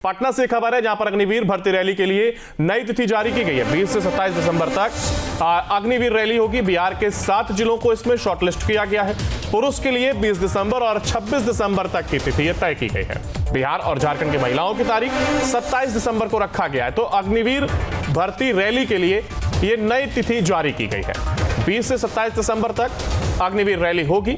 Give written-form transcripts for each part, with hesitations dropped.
पटना से खबर है जहां पर अग्निवीर भर्ती रैली के लिए नई तिथि जारी की गई है। 20 से 27 दिसंबर तक अग्निवीर रैली होगी। बिहार के 7 जिलों को इसमें शॉर्टलिस्ट किया गया है। पुरुष के लिए 20 दिसंबर और 26 दिसंबर तक की तिथि तय की गई है। बिहार और झारखंड की महिलाओं की तारीख 27 दिसंबर को रखा गया है। तो अग्निवीर भर्ती रैली के लिए यह नई तिथि जारी की गई है। 20 से 27 दिसंबर तक अग्निवीर रैली होगी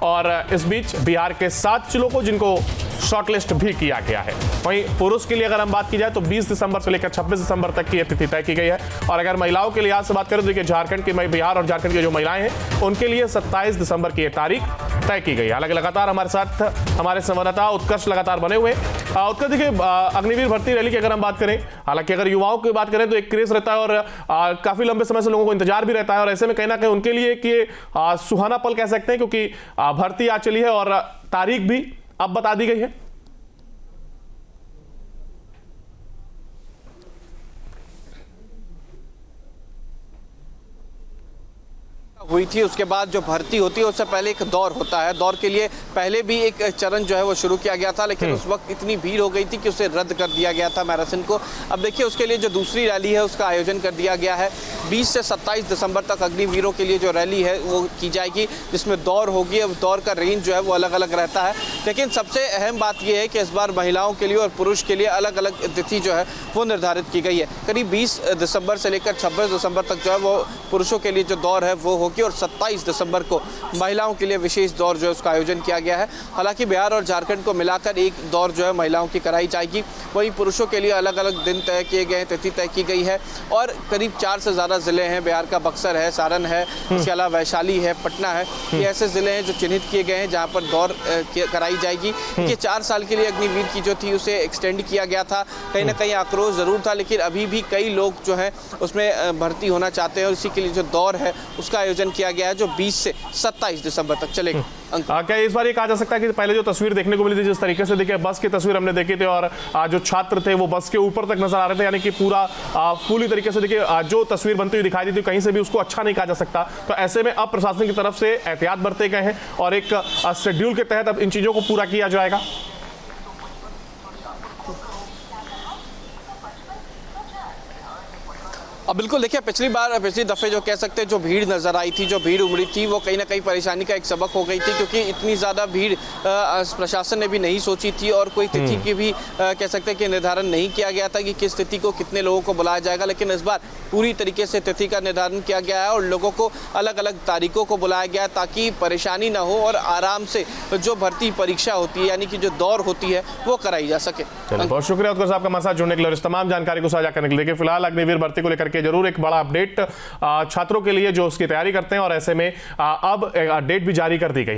और इस बीच बिहार के 7 जिलों को जिनको शॉर्टलिस्ट भी किया गया है। वहीं पुरुष के लिए अगर हम बात की जाए तो 20 दिसंबर से लेकर 26 दिसंबर तक की यह तिथि तय की गई है। और अगर महिलाओं के लिहाज से बात करें तो देखिए झारखंड की बिहार और झारखंड की जो महिलाएं हैं उनके लिए 27 दिसंबर की यह तारीख तय की गई है। हालांकि लगातार हमारे साथ हमारे संवाददाता उत्कर्ष लगातार बने हुए। उत्कर्ष देखिए, अग्निवीर भर्ती रैली की अगर हम बात करें, हालांकि अगर युवाओं की बात करें तो एक क्रेज रहता है और काफी लंबे समय से लोगों को इंतजार भी रहता है। और ऐसे में कहीं ना कहीं उनके लिए कि सुहाना पल कह सकते हैं, क्योंकि भर्ती आ चली है और तारीख भी अब बता दी गई है। हुई थी, उसके बाद जो भर्ती होती है उससे पहले एक दौर होता है। दौर के लिए पहले भी एक चरण जो है वो शुरू किया गया था, लेकिन उस वक्त इतनी भीड़ हो गई थी कि उसे रद्द कर दिया गया था मैराथन को। अब देखिए उसके लिए जो दूसरी रैली है उसका आयोजन कर दिया गया है। 20 से 27 दिसंबर तक अग्निवीरों के लिए जो रैली है वो की जाएगी, जिसमें दौर होगी। अब दौर का रेंज जो है वो अलग अलग रहता है, लेकिन सबसे अहम बात यह है कि इस बार महिलाओं के लिए और पुरुष के लिए अलग अलग तिथि जो है वो निर्धारित की गई है। करीब 20 दिसंबर से लेकर 26 दिसंबर तक जो है वो पुरुषों के लिए जो दौर है वो होगी और 27 दिसंबर को महिलाओं के लिए विशेष दौर जो है उसका आयोजन किया गया है। हालांकि बिहार और झारखंड को मिलाकर एक दौर जो है महिलाओं की कराई जाएगी। वहीं पुरुषों के लिए अलग अलग दिन तय किए गए हैं, तिथि तय की गई है। और करीब 4 से ज़्यादा ज़िले हैं। बिहार का बक्सर है, सारण है, इसके अलावा वैशाली है, पटना है। ये ऐसे ज़िले हैं जो चिन्हित किए गए हैं जहाँ पर दौर कराई जाएगी। ये 4 साल के लिए अग्निवीर की जो थी उसे एक्सटेंड किया गया था। कहीं ना कहीं आक्रोश ज़रूर था, लेकिन अभी भी कई लोग जो है उसमें भर्ती होना चाहते हैं और इसी के लिए जो दौर है उसका आयोजन किया गया है, जो 20 से 27 दिसंबर तक चलेगा। क्या इस बार ये कहा जा सकता है कि पहले जो तस्वीर देखने को मिली थी, जिस तरीके से देखिए बस की तस्वीर हमने देखी थी और जो छात्र थे वो बस के ऊपर तक नजर आ रहे थे, यानी कि पूरा पूरी तरीके से देखिए जो तस्वीर बनती हुई दिखाई दी थी, कहीं से भी उसको अच्छा नहीं कहा जा सकता। तो ऐसे में अब प्रशासन की तरफ से एहतियात बरते गए हैं और एक शेड्यूल के तहत अब इन चीजों को पूरा किया जाएगा। अब बिल्कुल देखिए, पिछली दफ़े जो कह सकते हैं जो भीड़ नज़र आई थी, जो भीड़ उमड़ी थी, वो कहीं ना कहीं परेशानी का एक सबक हो गई थी, क्योंकि इतनी ज़्यादा भीड़ प्रशासन ने भी नहीं सोची थी और कोई तिथि की भी कह सकते हैं कि निर्धारण नहीं किया गया था कि किस तिथि को कितने लोगों को बुलाया जाएगा। लेकिन इस बार पूरी तरीके से तिथि का निर्धारण किया गया है और लोगों को अलग अलग तारीखों को बुलाया गया है ताकि परेशानी ना हो और आराम से जो भर्ती परीक्षा होती है, यानी कि जो दौर होती है, वो कराई जा सके। बहुत शुक्रिया उत्कर्ष साहब का हमारे साथ जुड़ने के लिए और इस तमाम जानकारी को साझा करने के लिए। फिलहाल अग्निवीर भर्ती को लेकर जरूर एक बड़ा अपडेट छात्रों के लिए जो उसकी तैयारी करते हैं और ऐसे में अब डेट भी जारी कर दी गई है।